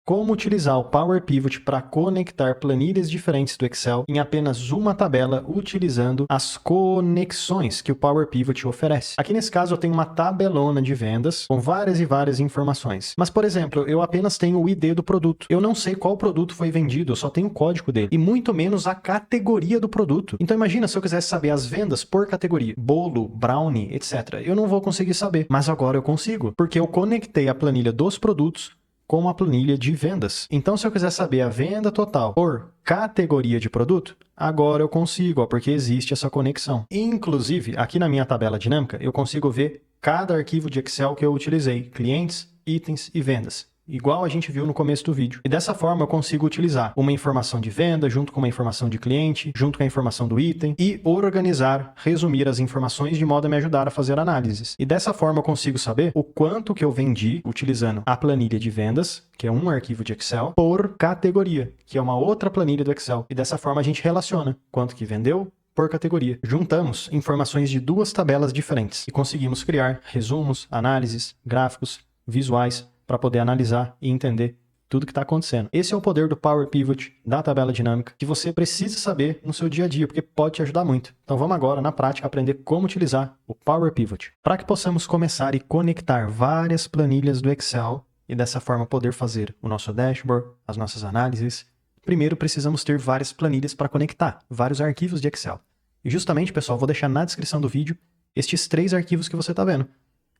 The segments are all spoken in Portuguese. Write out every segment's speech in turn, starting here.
Como utilizar o Power Pivot para conectar planilhas diferentes do Excel em apenas uma tabela utilizando as conexões que o Power Pivot oferece. Aqui nesse caso eu tenho uma tabelona de vendas com várias e várias informações. Mas, por exemplo, eu apenas tenho o ID do produto. Eu não sei qual produto foi vendido, eu só tenho o código dele. E muito menos a categoria do produto. Então imagina se eu quisesse saber as vendas por categoria. Bolo, brownie, etc. Eu não vou conseguir saber. Mas agora eu consigo, porque eu conectei a planilha dos produtos com a planilha de vendas. Então, se eu quiser saber a venda total por categoria de produto, agora eu consigo, porque existe essa conexão. Inclusive, aqui na minha tabela dinâmica, eu consigo ver cada arquivo de Excel que eu utilizei, clientes, itens e vendas, igual a gente viu no começo do vídeo. E dessa forma eu consigo utilizar uma informação de venda junto com uma informação de cliente, junto com a informação do item e organizar, resumir as informações de modo a me ajudar a fazer análises. E dessa forma eu consigo saber o quanto que eu vendi utilizando a planilha de vendas, que é um arquivo de Excel, por categoria, que é uma outra planilha do Excel. E dessa forma a gente relaciona quanto que vendeu por categoria. Juntamos informações de duas tabelas diferentes e conseguimos criar resumos, análises, gráficos, visuais, para poder analisar e entender tudo que está acontecendo. Esse é o poder do Power Pivot, da tabela dinâmica, que você precisa saber no seu dia a dia, porque pode te ajudar muito. Então vamos agora, na prática, aprender como utilizar o Power Pivot. Para que possamos começar e conectar várias planilhas do Excel e dessa forma poder fazer o nosso dashboard, as nossas análises, primeiro precisamos ter várias planilhas para conectar, vários arquivos de Excel. E justamente, pessoal, vou deixar na descrição do vídeo estes 3 arquivos que você está vendo.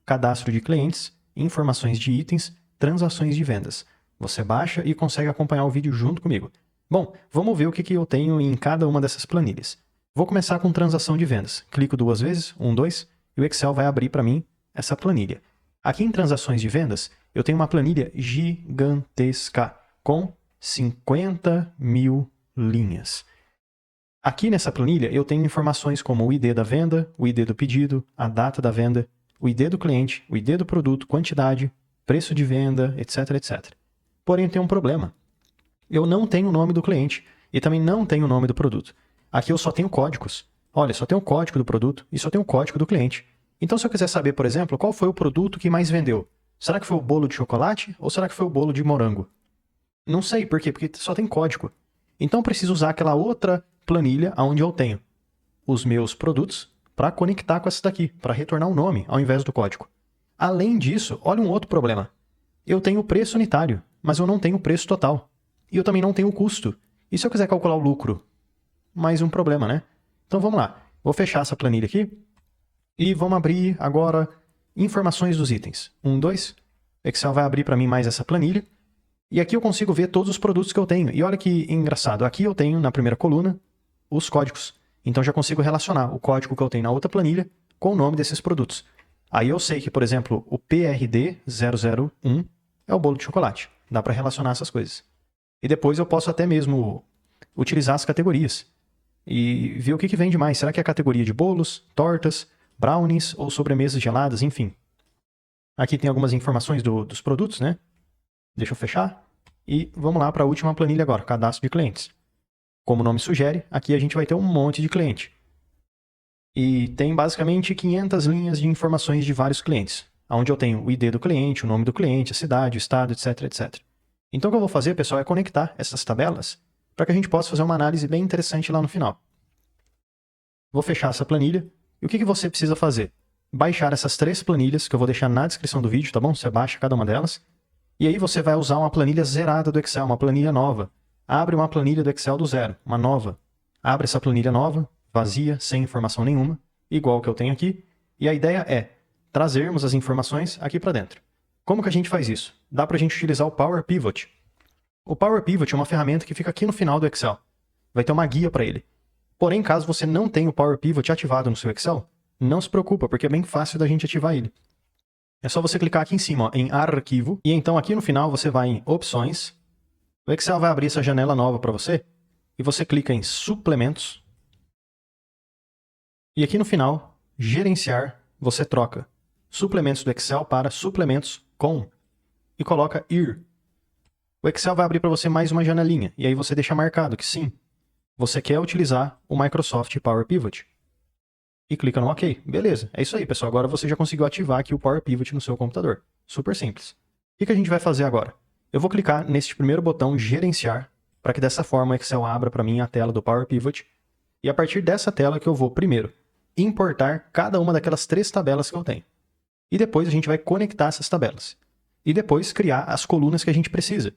Cadastro de clientes, informações de itens, transações de vendas. Você baixa e consegue acompanhar o vídeo junto comigo. Bom, vamos ver o que eu tenho em cada uma dessas planilhas. Vou começar com transação de vendas. Clico 2 vezes, 1, 2, e o Excel vai abrir para mim essa planilha. Aqui em transações de vendas, eu tenho uma planilha gigantesca com 50.000 linhas. Aqui nessa planilha eu tenho informações como o ID da venda, o ID do pedido, a data da venda, o ID do cliente, o ID do produto, quantidade, preço de venda, etc, etc. Porém, tem um problema. Eu não tenho o nome do cliente e também não tenho o nome do produto. Aqui eu só tenho códigos. Olha, só tenho o código do produto e só tenho o código do cliente. Então, se eu quiser saber, por exemplo, qual foi o produto que mais vendeu, será que foi o bolo de chocolate ou será que foi o bolo de morango? Não sei, por quê? Porque só tem código. Então, eu preciso usar aquela outra planilha onde eu tenho os meus produtos para conectar com essa daqui, para retornar o nome ao invés do código. Além disso, olha um outro problema. Eu tenho o preço unitário, mas eu não tenho o preço total. E eu também não tenho o custo. E se eu quiser calcular o lucro? Mais um problema, né? Então vamos lá. Vou fechar essa planilha aqui. E vamos abrir agora informações dos itens. 1, 2. Excel vai abrir para mim mais essa planilha. E aqui eu consigo ver todos os produtos que eu tenho. E olha que engraçado. Aqui eu tenho, na primeira coluna, os códigos. Então já consigo relacionar o código que eu tenho na outra planilha com o nome desses produtos. Aí eu sei que, por exemplo, o PRD 001 é o bolo de chocolate. Dá para relacionar essas coisas. E depois eu posso até mesmo utilizar as categorias e ver o que vende mais. Será que é a categoria de bolos, tortas, brownies ou sobremesas geladas, enfim. Aqui tem algumas informações dos produtos, né? Deixa eu fechar. E vamos lá para a última planilha agora, cadastro de clientes. Como o nome sugere, aqui a gente vai ter um monte de cliente. E tem basicamente 500 linhas de informações de vários clientes, onde eu tenho o ID do cliente, o nome do cliente, a cidade, o estado, etc, etc. Então o que eu vou fazer, pessoal, é conectar essas tabelas para que a gente possa fazer uma análise bem interessante lá no final. Vou fechar essa planilha. E o que você precisa fazer? Baixar essas 3 planilhas, que eu vou deixar na descrição do vídeo, tá bom? Você baixa cada uma delas. E aí você vai usar uma planilha zerada do Excel, uma planilha nova. Abre uma planilha do Excel do zero, uma nova. Abre essa planilha nova, vazia, sem informação nenhuma, igual que eu tenho aqui. E a ideia é trazermos as informações aqui para dentro. Como que a gente faz isso? Dá para a gente utilizar o Power Pivot. O Power Pivot é uma ferramenta que fica aqui no final do Excel. Vai ter uma guia para ele. Porém, caso você não tenha o Power Pivot ativado no seu Excel, não se preocupa, porque é bem fácil da gente ativar ele. É só você clicar aqui em cima, ó, em Arquivo, e então aqui no final você vai em Opções. O Excel vai abrir essa janela nova para você, e você clica em Suplementos. E aqui no final, Gerenciar, você troca Suplementos do Excel para Suplementos com e coloca IR. O Excel vai abrir para você mais uma janelinha, e aí você deixa marcado que sim, você quer utilizar o Microsoft Power Pivot. E clica no OK. Beleza, é isso aí, pessoal. Agora você já conseguiu ativar aqui o Power Pivot no seu computador. Super simples. O que a gente vai fazer agora? Eu vou clicar neste primeiro botão Gerenciar, para que dessa forma o Excel abra para mim a tela do Power Pivot. E a partir dessa tela que eu vou, primeiro, importar cada uma daquelas 3 tabelas que eu tenho. E depois a gente vai conectar essas tabelas. E depois criar as colunas que a gente precisa.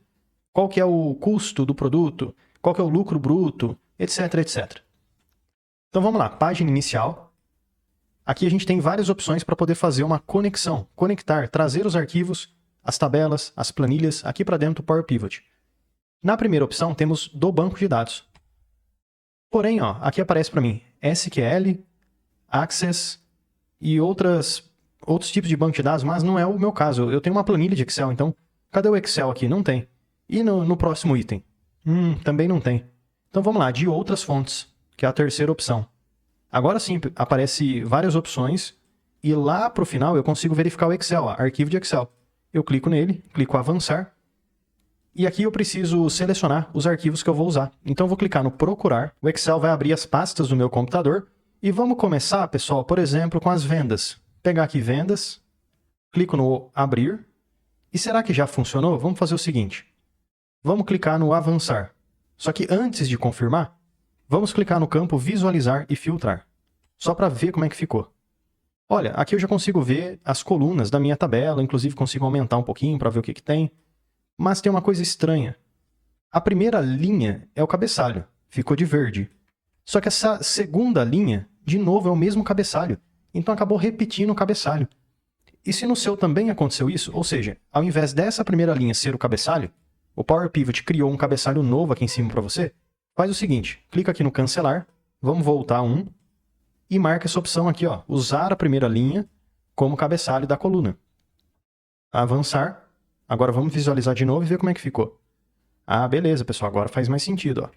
Qual que é o custo do produto, qual que é o lucro bruto, etc, etc. Então vamos lá, página inicial. Aqui a gente tem várias opções para poder fazer uma conexão, conectar, trazer os arquivos, as tabelas, as planilhas aqui para dentro do Power Pivot. Na primeira opção temos do banco de dados. Porém, ó, aqui aparece para mim SQL, Access e outros tipos de banco de dados, mas não é o meu caso. Eu tenho uma planilha de Excel, então cadê o Excel aqui? Não tem. E no próximo item? Também não tem. Então vamos lá, de outras fontes, que é a terceira opção. Agora sim, aparece várias opções e lá para o final eu consigo verificar o Excel, ó, arquivo de Excel. Eu clico nele, clico avançar e aqui eu preciso selecionar os arquivos que eu vou usar. Então eu vou clicar no procurar, o Excel vai abrir as pastas do meu computador e vamos começar, pessoal, por exemplo, com as vendas. Pegar aqui vendas, clico no abrir e será que já funcionou? Vamos fazer o seguinte, vamos clicar no avançar. Só que antes de confirmar, vamos clicar no campo visualizar e filtrar, só para ver como é que ficou. Olha, aqui eu já consigo ver as colunas da minha tabela, inclusive consigo aumentar um pouquinho para ver o que tem. Mas tem uma coisa estranha. A primeira linha é o cabeçalho, ficou de verde. Só que essa segunda linha, de novo, é o mesmo cabeçalho. Então acabou repetindo o cabeçalho. E se no seu também aconteceu isso, ou seja, ao invés dessa primeira linha ser o cabeçalho, o Power Pivot criou um cabeçalho novo aqui em cima para você, faz o seguinte, clica aqui no cancelar, vamos voltar e marca essa opção aqui, ó, usar a primeira linha como cabeçalho da coluna. Avançar. Agora vamos visualizar de novo e ver como é que ficou. Ah, beleza, pessoal, agora faz mais sentido, ó.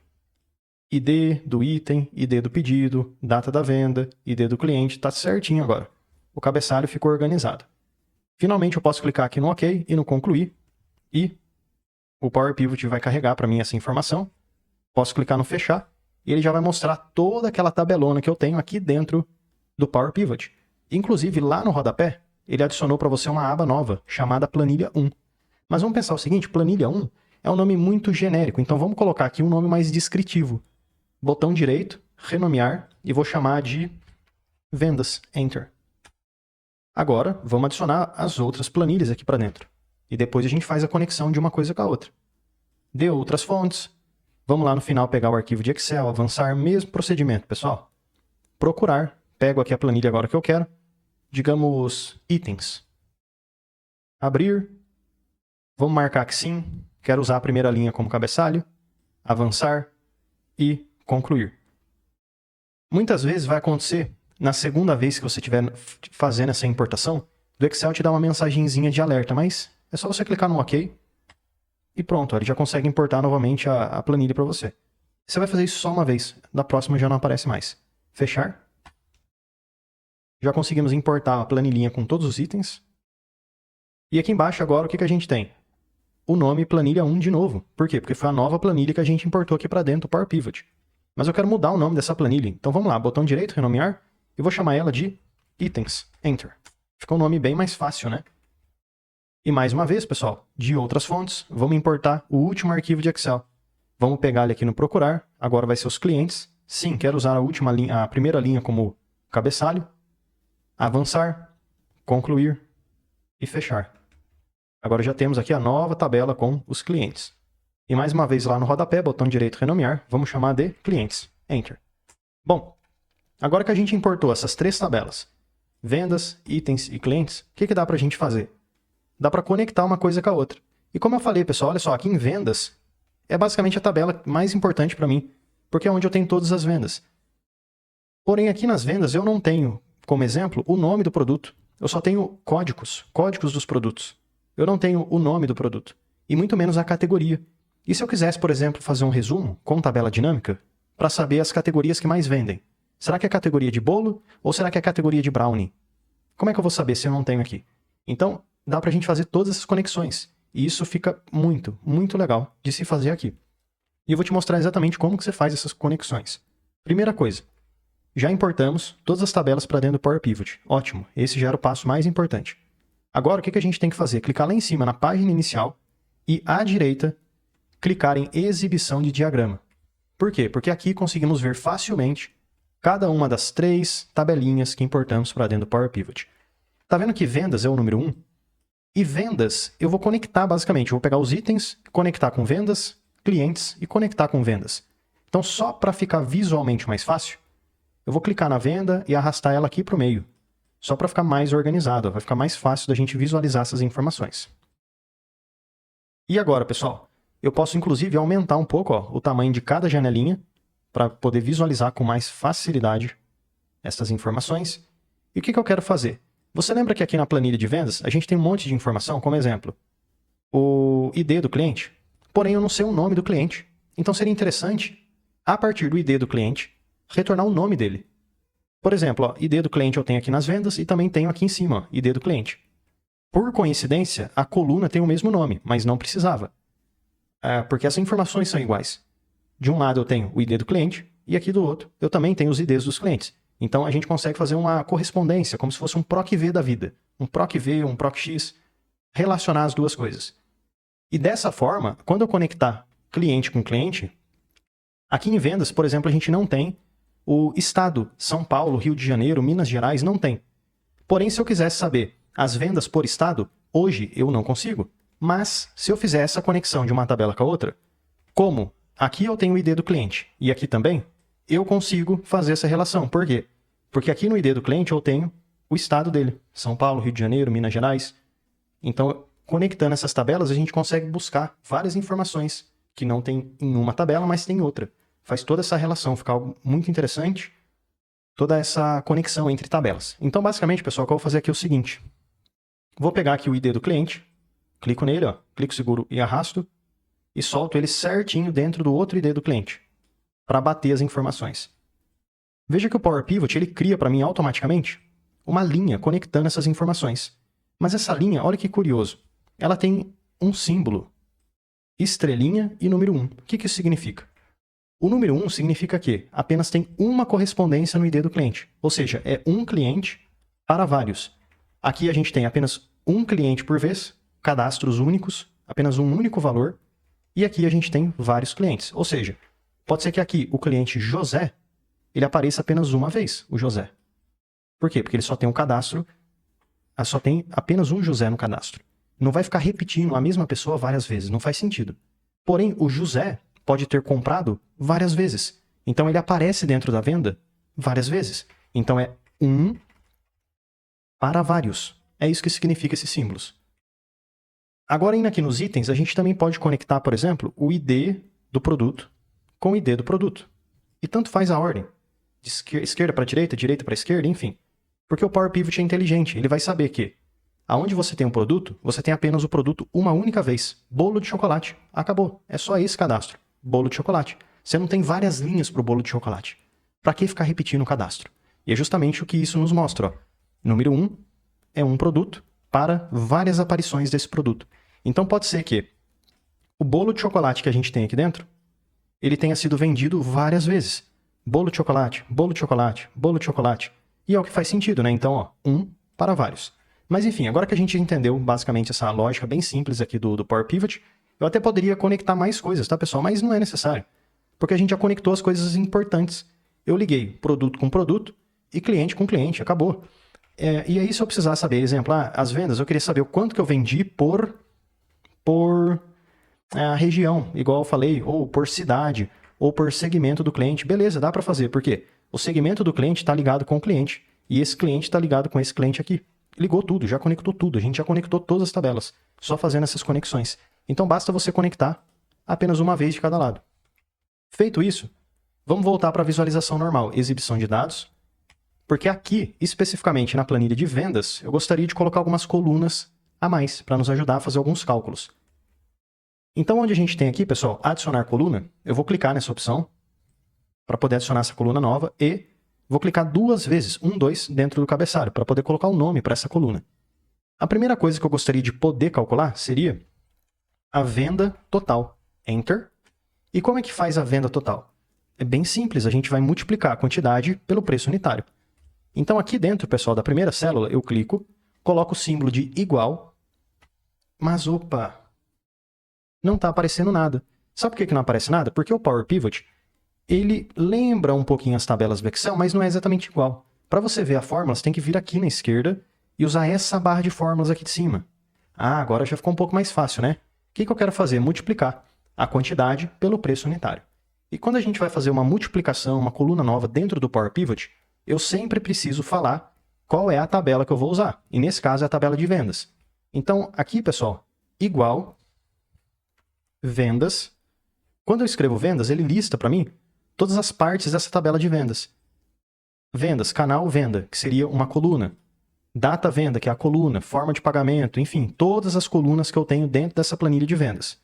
ID do item, ID do pedido, data da venda, ID do cliente, tá certinho agora. O cabeçalho ficou organizado. Finalmente eu posso clicar aqui no OK e no concluir e o Power Pivot vai carregar para mim essa informação. Posso clicar no fechar e ele já vai mostrar toda aquela tabelona que eu tenho aqui dentro do Power Pivot. Inclusive lá no rodapé, ele adicionou para você uma aba nova chamada Planilha 1. Mas vamos pensar o seguinte, Planilha 1 é um nome muito genérico, então vamos colocar aqui um nome mais descritivo. Botão direito, renomear, e vou chamar de Vendas, Enter. Agora, vamos adicionar as outras planilhas aqui para dentro. E depois a gente faz a conexão de uma coisa com a outra. De outras fontes. Vamos lá no final pegar o arquivo de Excel, avançar, mesmo procedimento, pessoal. Procurar, pego aqui a planilha agora que eu quero. Digamos, itens. Abrir. Vamos marcar que sim, quero usar a primeira linha como cabeçalho, avançar e concluir. Muitas vezes vai acontecer, na segunda vez que você estiver fazendo essa importação, do Excel te dá uma mensagenzinha de alerta, mas é só você clicar no OK e pronto, ele já consegue importar novamente a planilha para você. Você vai fazer isso só uma vez, da próxima já não aparece mais. Fechar. Já conseguimos importar a planilhinha com todos os itens. E aqui embaixo agora o que a gente tem? O nome planilha 1 de novo. Por quê? Porque foi a nova planilha que a gente importou aqui para dentro do Power Pivot. Mas eu quero mudar o nome dessa planilha. Então vamos lá, botão direito, renomear, e vou chamar ela de Itens, Enter. Ficou um nome bem mais fácil, né? E mais uma vez, pessoal, de outras fontes, vamos importar o último arquivo de Excel. Vamos pegar ele aqui no procurar, agora vai ser os clientes. Sim, quero usar a primeira linha como cabeçalho. Avançar, concluir e fechar. Agora já temos aqui a nova tabela com os clientes. E mais uma vez lá no rodapé, botão direito renomear, vamos chamar de clientes. Enter. Bom, agora que a gente importou essas 3 tabelas, vendas, itens e clientes, o que dá para a gente fazer? Dá para conectar uma coisa com a outra. E como eu falei, pessoal, olha só, aqui em vendas, é basicamente a tabela mais importante para mim, porque é onde eu tenho todas as vendas. Porém, aqui nas vendas eu não tenho, como exemplo, o nome do produto. Eu só tenho códigos dos produtos. Eu não tenho o nome do produto, e muito menos a categoria. E se eu quisesse, por exemplo, fazer um resumo com tabela dinâmica, para saber as categorias que mais vendem? Será que é a categoria de bolo ou será que é a categoria de brownie? Como é que eu vou saber se eu não tenho aqui? Então, dá para a gente fazer todas essas conexões. E isso fica muito, muito legal de se fazer aqui. E eu vou te mostrar exatamente como que você faz essas conexões. Primeira coisa, já importamos todas as tabelas para dentro do Power Pivot. Ótimo, esse já era o passo mais importante. Agora, o que a gente tem que fazer? Clicar lá em cima na página inicial e à direita, clicar em exibição de diagrama. Por quê? Porque aqui conseguimos ver facilmente cada uma das 3 tabelinhas que importamos para dentro do Power Pivot. Tá vendo que vendas é o número 1? E vendas, eu vou conectar basicamente. Eu vou pegar os itens, conectar com vendas, clientes e conectar com vendas. Então, só para ficar visualmente mais fácil, eu vou clicar na venda e arrastar ela aqui para o meio. Só para ficar mais organizado, vai ficar mais fácil da gente visualizar essas informações. E agora, pessoal, eu posso inclusive aumentar um pouco o tamanho de cada janelinha para poder visualizar com mais facilidade essas informações. E o que eu quero fazer? Você lembra que aqui na planilha de vendas a gente tem um monte de informação, como exemplo, o ID do cliente, porém eu não sei o nome do cliente. Então seria interessante, a partir do ID do cliente, retornar o nome dele. Por exemplo, ID do cliente eu tenho aqui nas vendas e também tenho aqui em cima, ID do cliente. Por coincidência, a coluna tem o mesmo nome, mas não precisava. Porque essas informações são iguais. De um lado eu tenho o ID do cliente e aqui do outro eu também tenho os IDs dos clientes. Então a gente consegue fazer uma correspondência, como se fosse um PROC-V da vida. Um PROC-V, um PROC-X, relacionar as duas coisas. E dessa forma, quando eu conectar cliente com cliente, aqui em vendas, por exemplo, a gente não tem o estado, São Paulo, Rio de Janeiro, Minas Gerais, não tem. Porém, se eu quisesse saber as vendas por estado, hoje eu não consigo. Mas, se eu fizer essa conexão de uma tabela com a outra, como aqui eu tenho o ID do cliente e aqui também, eu consigo fazer essa relação. Por quê? Porque aqui no ID do cliente eu tenho o estado dele. São Paulo, Rio de Janeiro, Minas Gerais. Então, conectando essas tabelas, a gente consegue buscar várias informações que não tem em uma tabela, mas tem em outra. Faz toda essa relação, fica algo muito interessante, toda essa conexão entre tabelas. Então, basicamente, pessoal, o que eu vou fazer aqui é o seguinte. Vou pegar aqui o ID do cliente, clico nele, clico seguro e arrasto, e solto ele certinho dentro do outro ID do cliente, para bater as informações. Veja que o Power Pivot ele cria para mim automaticamente uma linha conectando essas informações. Mas essa linha, olha que curioso, ela tem um símbolo, estrelinha e número 1. O que isso significa? O número 1 significa que apenas tem uma correspondência no ID do cliente, ou seja, é um cliente para vários. Aqui a gente tem apenas um cliente por vez, cadastros únicos, apenas um único valor, e aqui a gente tem vários clientes. Ou seja, pode ser que aqui o cliente José, ele apareça apenas uma vez, o José. Por quê? Porque ele só tem um cadastro, só tem apenas um José no cadastro. Não vai ficar repetindo a mesma pessoa várias vezes, não faz sentido. Porém, o José pode ter comprado várias vezes. Então ele aparece dentro da venda várias vezes. Então é um para vários. É isso que significa esses símbolos. Agora, indo aqui nos itens, a gente também pode conectar, por exemplo, o ID do produto com o ID do produto. E tanto faz a ordem. De esquerda para direita, direita para esquerda, enfim. Porque o Power Pivot é inteligente. Ele vai saber que aonde você tem um produto, você tem apenas o produto uma única vez. Bolo de chocolate. Acabou. É só esse cadastro. Bolo de chocolate. Você não tem várias linhas para o bolo de chocolate. Para que ficar repetindo o cadastro? E é justamente o que isso nos mostra. Número 1 é um produto para várias aparições desse produto. Então pode ser que o bolo de chocolate que a gente tem aqui dentro, ele tenha sido vendido várias vezes. Bolo de chocolate, bolo de chocolate, bolo de chocolate. E é o que faz sentido, né? Então, um para vários. Mas enfim, agora que a gente entendeu basicamente essa lógica bem simples aqui do Power Pivot, eu até poderia conectar mais coisas, tá, pessoal? Mas não é necessário. Porque a gente já conectou as coisas importantes. Eu liguei produto com produto e cliente com cliente, acabou. E aí, se eu precisar saber, exemplo, as vendas, eu queria saber o quanto que eu vendi por região, igual eu falei, ou por cidade, ou por segmento do cliente. Beleza, dá para fazer, porque o segmento do cliente está ligado com o cliente, e esse cliente está ligado com esse cliente aqui. Ligou tudo, já conectou tudo, a gente já conectou todas as tabelas, só fazendo essas conexões. Então basta você conectar apenas uma vez de cada lado. Feito isso, vamos voltar para a visualização normal, exibição de dados, porque aqui, especificamente na planilha de vendas, eu gostaria de colocar algumas colunas a mais, para nos ajudar a fazer alguns cálculos. Então, onde a gente tem aqui, pessoal, adicionar coluna, eu vou clicar nessa opção para poder adicionar essa coluna nova e vou clicar 2 vezes, 1, 2, dentro do cabeçalho, para poder colocar o nome para essa coluna. A primeira coisa que eu gostaria de poder calcular seria a venda total. Enter. E como é que faz a venda total? É bem simples, a gente vai multiplicar a quantidade pelo preço unitário. Então, aqui dentro, pessoal, da primeira célula, eu clico, coloco o símbolo de igual, mas opa! não está aparecendo nada. Sabe por que não aparece nada? Porque o Power Pivot, ele lembra um pouquinho as tabelas do Excel, mas não é exatamente igual. Para você ver a fórmula, você tem que vir aqui na esquerda e usar essa barra de fórmulas aqui de cima. Ah, agora já ficou um pouco mais fácil, né? O que eu quero fazer? Multiplicar a quantidade pelo preço unitário. E quando a gente vai fazer uma multiplicação, uma coluna nova dentro do Power Pivot, eu sempre preciso falar qual é a tabela que eu vou usar. E nesse caso é a tabela de vendas. Então, aqui, pessoal, igual vendas. Quando eu escrevo vendas, ele lista para mim todas as partes dessa tabela de vendas. Vendas, canal venda, que seria uma coluna. Data venda, que é a coluna, forma de pagamento, enfim, todas as colunas que eu tenho dentro dessa planilha de vendas.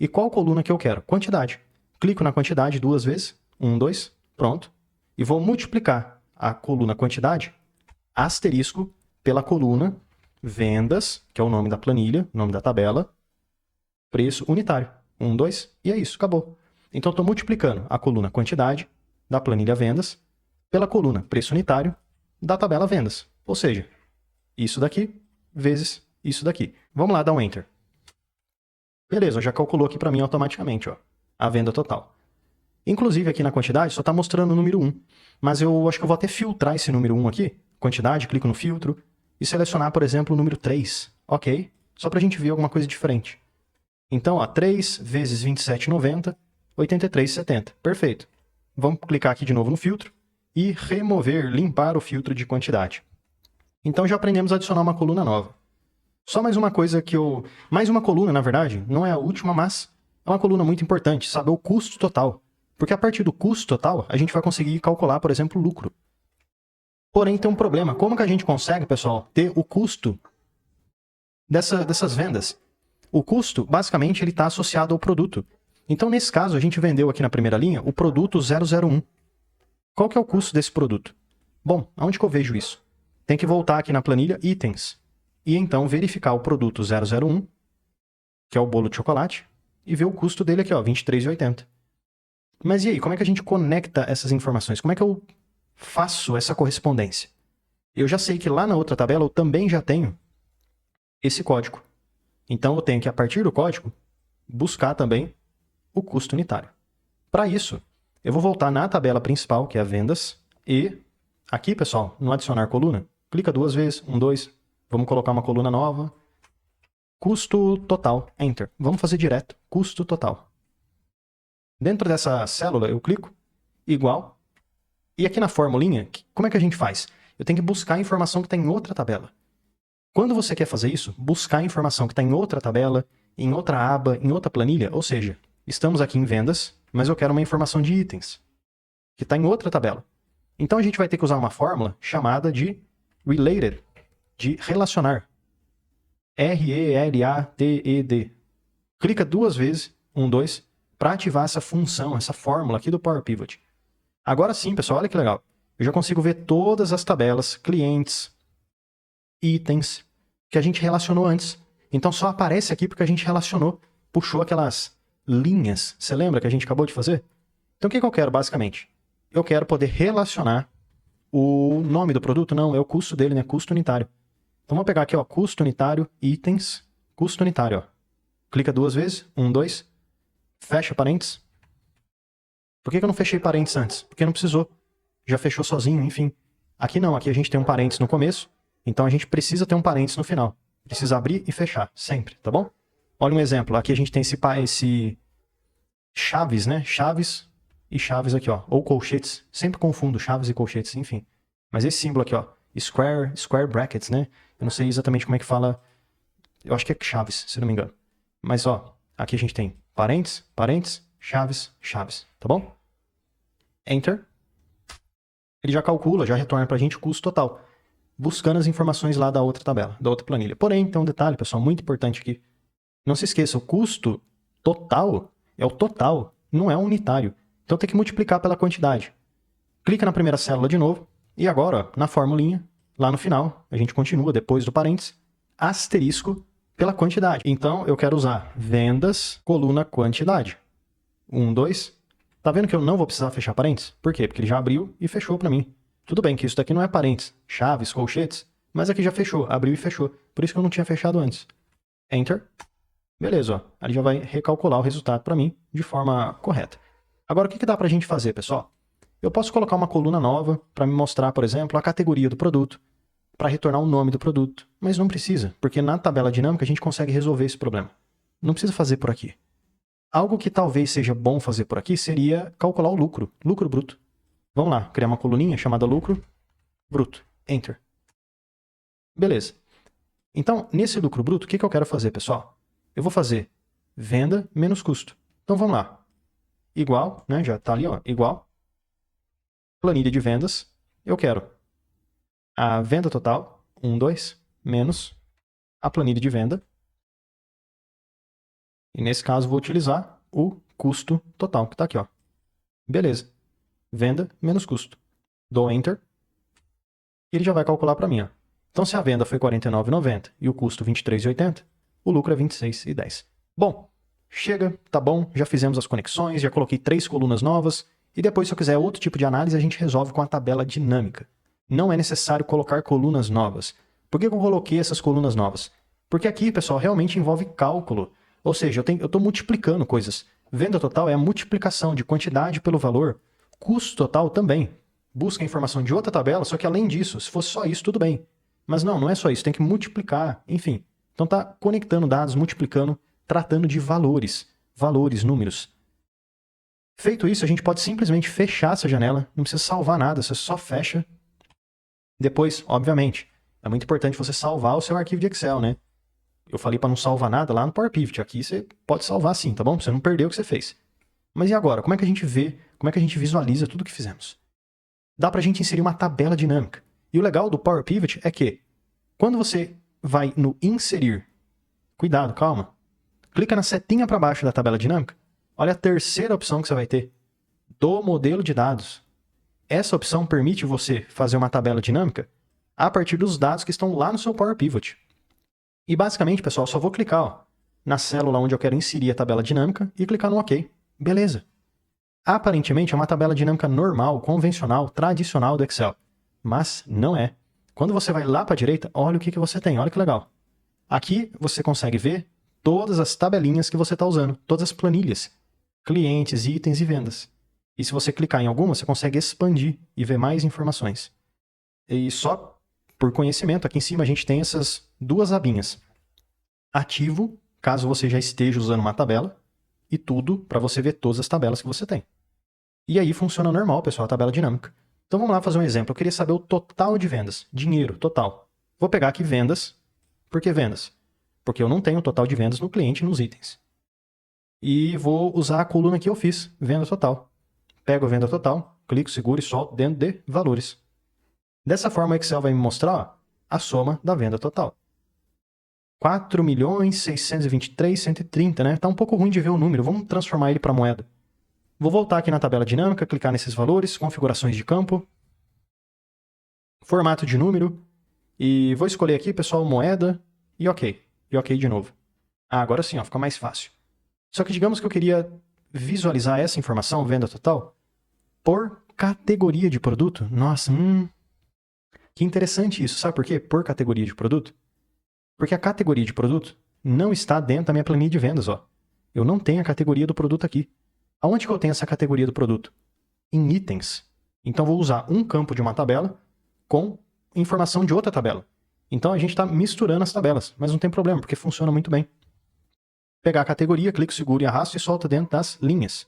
E qual coluna que eu quero? Quantidade. Clico na quantidade 2 vezes, 1, 2, pronto. E vou multiplicar a coluna quantidade, asterisco, pela coluna vendas, que é o nome da planilha, nome da tabela, preço unitário. 1, 2, e é isso, acabou. Então, eu estou multiplicando a coluna quantidade da planilha vendas pela coluna preço unitário da tabela vendas. Ou seja, isso daqui vezes isso daqui. Vamos lá, dar um Enter. Beleza, já calculou aqui para mim automaticamente, ó, a venda total. Inclusive, aqui na quantidade só está mostrando o número 1. Mas eu acho que eu vou até filtrar esse número 1 aqui. Quantidade, clico no filtro e selecionar, por exemplo, o número 3. Ok? Só para a gente ver alguma coisa diferente. Então, ó, 3 vezes 27,90, 83,70. Perfeito. Vamos clicar aqui de novo no filtro e remover, limpar o filtro de quantidade. Então, já aprendemos a adicionar uma coluna nova. Só mais uma coisa que eu... Mais uma coluna, na verdade, não é a última, mas é uma coluna muito importante, saber o custo total. Porque a partir do custo total, a gente vai conseguir calcular, por exemplo, o lucro. Porém, tem um problema. Como que a gente consegue, pessoal, ter o custo dessas vendas? O custo, basicamente, ele está associado ao produto. Então, nesse caso, a gente vendeu aqui na primeira linha o produto 001. Qual que é o custo desse produto? Bom, aonde que eu vejo isso? Tem que voltar aqui na planilha Itens. E então verificar o produto 001, que é o bolo de chocolate, e ver o custo dele aqui, ó, R$ 23,80. Mas e aí, como é que a gente conecta essas informações? Como é que eu faço essa correspondência? Eu já sei que lá na outra tabela eu também já tenho esse código. Então eu tenho que, a partir do código, buscar também o custo unitário. Para isso, eu vou voltar na tabela principal, que é vendas, e aqui, pessoal, no adicionar coluna, clica 2 vezes, 1, 2, vamos colocar uma coluna nova, custo total, Enter. Vamos fazer direto, custo total. Dentro dessa célula, eu clico, igual, e aqui na formulinha, como é que a gente faz? Eu tenho que buscar a informação que está em outra tabela. Quando você quer fazer isso, buscar a informação que está em outra tabela, em outra aba, em outra planilha, ou seja, estamos aqui em vendas, mas eu quero uma informação de itens, que está em outra tabela. Então a gente vai ter que usar uma fórmula chamada de related, de relacionar. R-E-L-A-T-E-D. Clica 2 vezes, 1, 2, para ativar essa função, essa fórmula aqui do Power Pivot. Agora sim, pessoal, olha que legal. Eu já consigo ver todas as tabelas, clientes, itens, que a gente relacionou antes. Então só aparece aqui porque a gente relacionou, puxou aquelas linhas. Você lembra que a gente acabou de fazer? Então o que eu quero, basicamente? Eu quero poder relacionar o nome do produto, não, é o custo dele, né? Custo unitário. Então vamos pegar aqui, ó, custo unitário, itens, custo unitário, ó. Clica 2 vezes, 1, 2, fecha parênteses. Por que eu não fechei parênteses antes? Porque não precisou. Já fechou sozinho, enfim. Aqui não, aqui a gente tem um parênteses no começo, então a gente precisa ter um parênteses no final. Precisa abrir e fechar, sempre, tá bom? Olha um exemplo, aqui a gente tem esse chaves, né? Chaves e chaves aqui, ó. Ou colchetes, sempre confundo chaves e colchetes, enfim. Mas esse símbolo aqui, ó, square brackets, né? Eu não sei exatamente como é que fala, eu acho que é chaves, se não me engano. Mas, ó, aqui a gente tem parênteses, parênteses, chaves, chaves, tá bom? Enter. Ele já calcula, já retorna pra gente o custo total, buscando as informações lá da outra tabela, da outra planilha. Porém, tem um detalhe, pessoal, muito importante aqui. Não se esqueça, o custo total é o total, não é o unitário. Então tem que multiplicar pela quantidade. Clica na primeira célula de novo, e agora, ó, na formulinha, lá no final, a gente continua depois do parênteses, asterisco pela quantidade. Então eu quero usar vendas, coluna quantidade. 1, 2. Tá vendo que eu não vou precisar fechar parênteses? Por quê? Porque ele já abriu e fechou para mim. Tudo bem que isso daqui não é parênteses, chaves, colchetes, mas aqui já fechou, abriu e fechou. Por isso que eu não tinha fechado antes. Enter. Beleza, ó. Ele já vai recalcular o resultado para mim de forma correta. Agora, o que dá para a gente fazer, pessoal? Eu posso colocar uma coluna nova para me mostrar, por exemplo, a categoria do produto, para retornar o nome do produto, mas não precisa, porque na tabela dinâmica a gente consegue resolver esse problema. Não precisa fazer por aqui. Algo que talvez seja bom fazer por aqui seria calcular o lucro bruto. Vamos lá, criar uma coluninha chamada lucro bruto. Enter. Beleza. Então, nesse lucro bruto, o que eu quero fazer, pessoal? Eu vou fazer venda menos custo. Então, vamos lá. Igual, né? Já está ali, ó, igual. Planilha de vendas. Eu quero a venda total, 2, menos a planilha de venda. E nesse caso, vou utilizar o custo total, que está aqui, ó. Beleza. Venda menos custo. Dou Enter. E ele já vai calcular para mim, ó. Então, se a venda foi R$ 49,90 e o custo R$ 23,80, o lucro é R$ 26,10. Bom, chega, tá bom, já fizemos as conexões, já coloquei 3 colunas novas, e depois, se eu quiser outro tipo de análise, a gente resolve com a tabela dinâmica. Não é necessário colocar colunas novas. Por que eu coloquei essas colunas novas? Porque aqui, pessoal, realmente envolve cálculo. Ou seja, eu estou multiplicando coisas. Venda total é a multiplicação de quantidade pelo valor. Custo total também. Busca a informação de outra tabela, só que além disso, se fosse só isso, tudo bem. Mas não é só isso, tem que multiplicar, enfim. Então tá conectando dados, multiplicando, tratando de valores, números. Feito isso, a gente pode simplesmente fechar essa janela, não precisa salvar nada, você só fecha. Depois, obviamente, é muito importante você salvar o seu arquivo de Excel, né? Eu falei para não salvar nada lá no Power Pivot, aqui você pode salvar sim, tá bom? Pra você não perder o que você fez. Mas e agora? Como é que a gente vê, como é que a gente visualiza tudo o que fizemos? Dá pra gente inserir uma tabela dinâmica. E o legal do Power Pivot é que, quando você vai no inserir, cuidado, calma, clica na setinha para baixo da tabela dinâmica, olha a terceira opção que você vai ter, do modelo de dados. Essa opção permite você fazer uma tabela dinâmica a partir dos dados que estão lá no seu Power Pivot. E basicamente, pessoal, só vou clicar ó, na célula onde eu quero inserir a tabela dinâmica e clicar no OK. Beleza. Aparentemente é uma tabela dinâmica normal, convencional, tradicional do Excel. Mas não é. Quando você vai lá para a direita, olha o que você tem, olha que legal. Aqui você consegue ver todas as tabelinhas que você está usando, todas as planilhas, clientes, itens e vendas. E se você clicar em alguma, você consegue expandir e ver mais informações. E só por conhecimento, aqui em cima a gente tem essas duas abinhas. Ativo, caso você já esteja usando uma tabela, e tudo para você ver todas as tabelas que você tem. E aí funciona normal, pessoal, a tabela dinâmica. Então vamos lá fazer um exemplo. Eu queria saber o total de vendas, dinheiro total. Vou pegar aqui vendas. Por que vendas? Porque eu não tenho o total de vendas no cliente e nos itens. E vou usar a coluna que eu fiz, venda total. Pego a venda total, clico, seguro e solto dentro de valores. Dessa forma o Excel vai me mostrar ó, a soma da venda total. 4.623.130, né? Tá um pouco ruim de ver o número, vamos transformar ele para moeda. Vou voltar aqui na tabela dinâmica, clicar nesses valores, configurações de campo, formato de número, e vou escolher aqui, pessoal, moeda e OK. E OK de novo. Ah, agora sim, ó, fica mais fácil. Só que digamos que eu queria visualizar essa informação, venda total, por categoria de produto. Nossa, que interessante isso. Sabe por quê? Por categoria de produto. Porque a categoria de produto não está dentro da minha planilha de vendas. Ó. Eu não tenho a categoria do produto aqui. Aonde que eu tenho essa categoria do produto? Em itens. Então, vou usar um campo de uma tabela com informação de outra tabela. Então, a gente está misturando as tabelas, mas não tem problema, porque funciona muito bem. Pegar a categoria, clico, seguro e arrasto e solto dentro das linhas.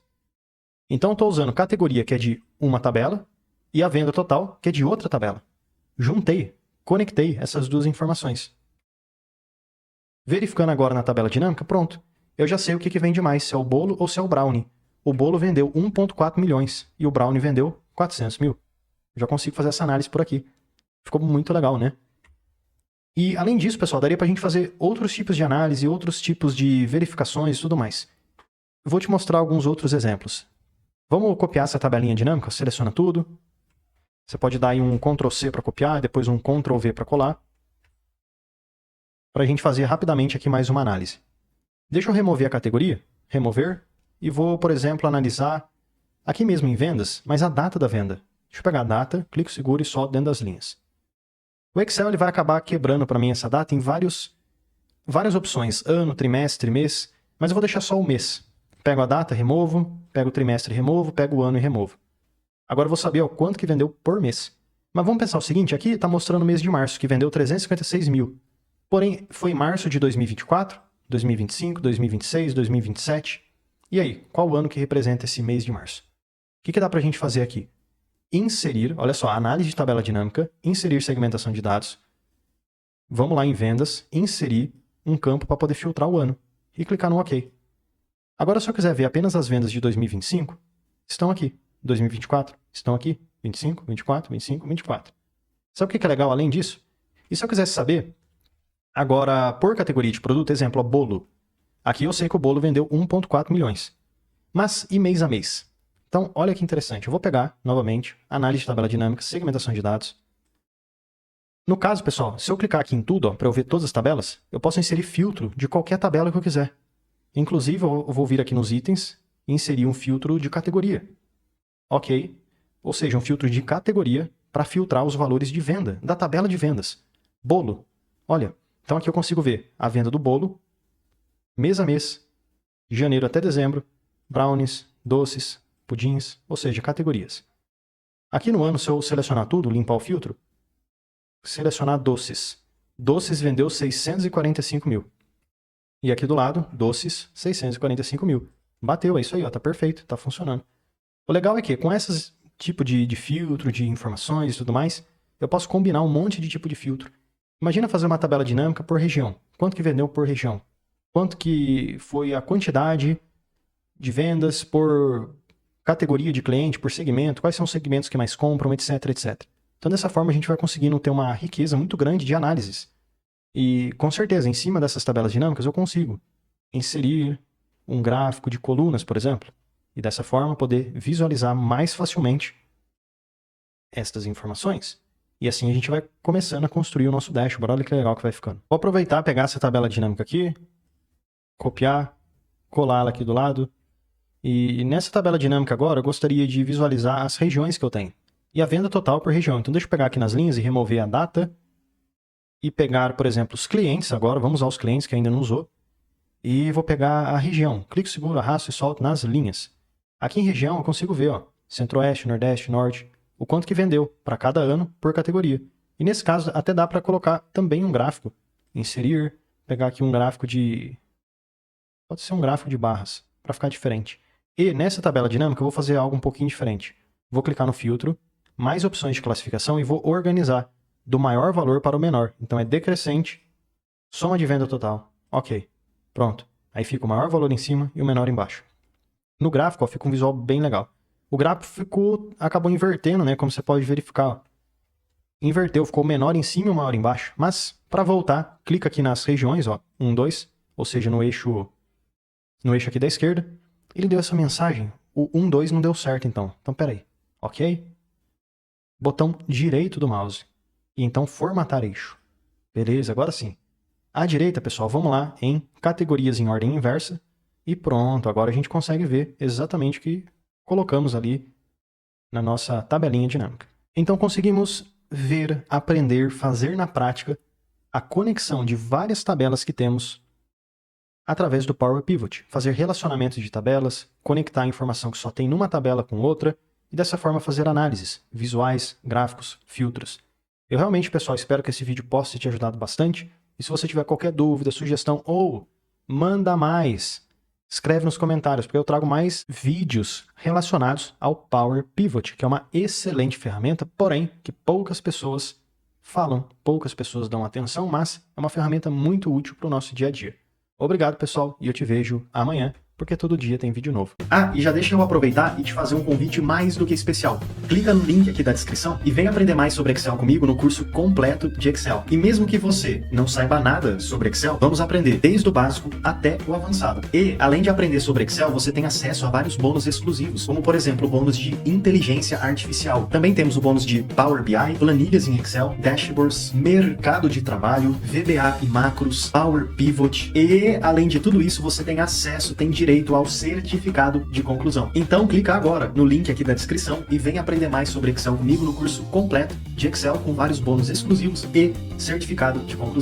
Então, eu estou usando categoria, que é de uma tabela, e a venda total, que é de outra tabela. Juntei, conectei essas duas informações. Verificando agora na tabela dinâmica, pronto. Eu já sei o que vende mais, se é o bolo ou se é o brownie. O bolo vendeu 1,4 milhões e o brownie vendeu 400 mil. Já consigo fazer essa análise por aqui. Ficou muito legal, né? E além disso, pessoal, daria para a gente fazer outros tipos de análise, outros tipos de verificações e tudo mais. Eu vou te mostrar alguns outros exemplos. Vamos copiar essa tabelinha dinâmica? Seleciona tudo. Você pode dar aí um Ctrl+C para copiar, depois um Ctrl+V para colar. Para a gente fazer rapidamente aqui mais uma análise. Deixa eu remover a categoria, remover, e vou, por exemplo, analisar aqui mesmo em vendas, mas a data da venda. Deixa eu pegar a data, clico seguro e solto dentro das linhas. O Excel ele vai acabar quebrando para mim essa data em vários várias opções, ano, trimestre, mês, mas eu vou deixar só o mês. Pego a data, removo, pego o trimestre, removo, pego o ano e removo. Agora eu vou saber o quanto que vendeu por mês. Mas vamos pensar o seguinte, aqui está mostrando o mês de março, que vendeu 356 mil. Porém, foi março de 2024, 2025, 2026, 2027. E aí, qual o ano que representa esse mês de março? O que dá para a gente fazer aqui? Inserir, olha só, análise de tabela dinâmica, inserir segmentação de dados. Vamos lá em vendas, inserir um campo para poder filtrar o ano e clicar no OK. Agora, se eu quiser ver apenas as vendas de 2025, estão aqui. 2024, estão aqui. 25, 24, 25, 24. Sabe o que é legal além disso? E se eu quisesse saber, agora, por categoria de produto, exemplo, bolo. Aqui eu sei que o bolo vendeu 1,4 milhões. Mas e mês a mês? Então, olha que interessante. Eu vou pegar, novamente, análise de tabela dinâmica, segmentação de dados. No caso, pessoal, se eu clicar aqui em tudo, para eu ver todas as tabelas, eu posso inserir filtro de qualquer tabela que eu quiser. Inclusive, eu vou vir aqui nos itens e inserir um filtro de categoria. Ok. Ou seja, um filtro de categoria para filtrar os valores de venda da tabela de vendas. Bolo. Olha, então aqui eu consigo ver a venda do bolo, mês a mês, de janeiro até dezembro, brownies, doces, pudins, ou seja, categorias. Aqui no ano, se eu selecionar tudo, limpar o filtro, selecionar doces. Doces vendeu 645 mil. E aqui do lado, doces, 645 mil. Bateu, é isso aí, ó, tá perfeito, tá funcionando. O legal é que com esses tipo de filtro, de informações e tudo mais, eu posso combinar um monte de tipo de filtro. Imagina fazer uma tabela dinâmica por região. Quanto que vendeu por região? Quanto que foi a quantidade de vendas por categoria de cliente, por segmento, quais são os segmentos que mais compram, etc, etc. Então, dessa forma, a gente vai conseguindo ter uma riqueza muito grande de análises. E, com certeza, em cima dessas tabelas dinâmicas, eu consigo inserir um gráfico de colunas, por exemplo, e dessa forma poder visualizar mais facilmente estas informações. E assim a gente vai começando a construir o nosso dashboard. Olha que legal que vai ficando. Vou aproveitar, pegar essa tabela dinâmica aqui, copiar, colar ela aqui do lado. E nessa tabela dinâmica agora, eu gostaria de visualizar as regiões que eu tenho. E a venda total por região. Então deixa eu pegar aqui nas linhas e remover a data. E pegar, por exemplo, os clientes agora. Vamos usar os clientes que ainda não usou. E vou pegar a região. Clico seguro, arrasto e solto nas linhas. Aqui em região eu consigo ver, ó, Centro-Oeste, Nordeste, Norte, o quanto que vendeu para cada ano por categoria. E nesse caso até dá para colocar também um gráfico. Inserir, pegar aqui um gráfico de... Pode ser um gráfico de barras, para ficar diferente. E nessa tabela dinâmica eu vou fazer algo um pouquinho diferente. Vou clicar no filtro, mais opções de classificação e vou organizar do maior valor para o menor. Então é decrescente, soma de venda total. Ok, pronto. Aí fica o maior valor em cima e o menor embaixo. No gráfico, ó, fica um visual bem legal. O gráfico acabou invertendo, né? Como você pode verificar. Ó. Inverteu, ficou o menor em cima e o maior embaixo. Mas, para voltar, clica aqui nas regiões, ó, 1, 2, ou seja, no eixo aqui da esquerda. Ele deu essa mensagem. O 1, 2 não deu certo, então. Então, peraí. Ok? Botão direito do mouse. E então, formatar eixo. Beleza, agora sim. À direita, pessoal, vamos lá em categorias em ordem inversa. E pronto, agora a gente consegue ver exatamente o que colocamos ali na nossa tabelinha dinâmica. Então conseguimos ver, aprender, fazer na prática a conexão de várias tabelas que temos através do Power Pivot. Fazer relacionamentos de tabelas, conectar a informação que só tem numa tabela com outra e dessa forma fazer análises, visuais, gráficos, filtros. Eu realmente, pessoal, espero que esse vídeo possa ter te ajudado bastante. E se você tiver qualquer dúvida, sugestão ou manda mais, escreve nos comentários, porque eu trago mais vídeos relacionados ao Power Pivot, que é uma excelente ferramenta, porém, que poucas pessoas falam, poucas pessoas dão atenção, mas é uma ferramenta muito útil para o nosso dia a dia. Obrigado, pessoal, e eu te vejo amanhã, porque todo dia tem vídeo novo. Ah, e já deixa eu aproveitar e te fazer um convite mais do que especial. Clica no link aqui da descrição e vem aprender mais sobre Excel comigo no curso completo de Excel. E mesmo que você não saiba nada sobre Excel, vamos aprender desde o básico até o avançado. E, além de aprender sobre Excel, você tem acesso a vários bônus exclusivos, como por exemplo o bônus de inteligência artificial. Também temos o bônus de Power BI, planilhas em Excel, dashboards, mercado de trabalho, VBA e macros, Power Pivot. E, além de tudo isso, você tem acesso, tem direito ao certificado de conclusão. Então clica agora no link aqui da descrição e vem aprender mais sobre Excel comigo no curso completo de Excel com vários bônus exclusivos e certificado de conclusão.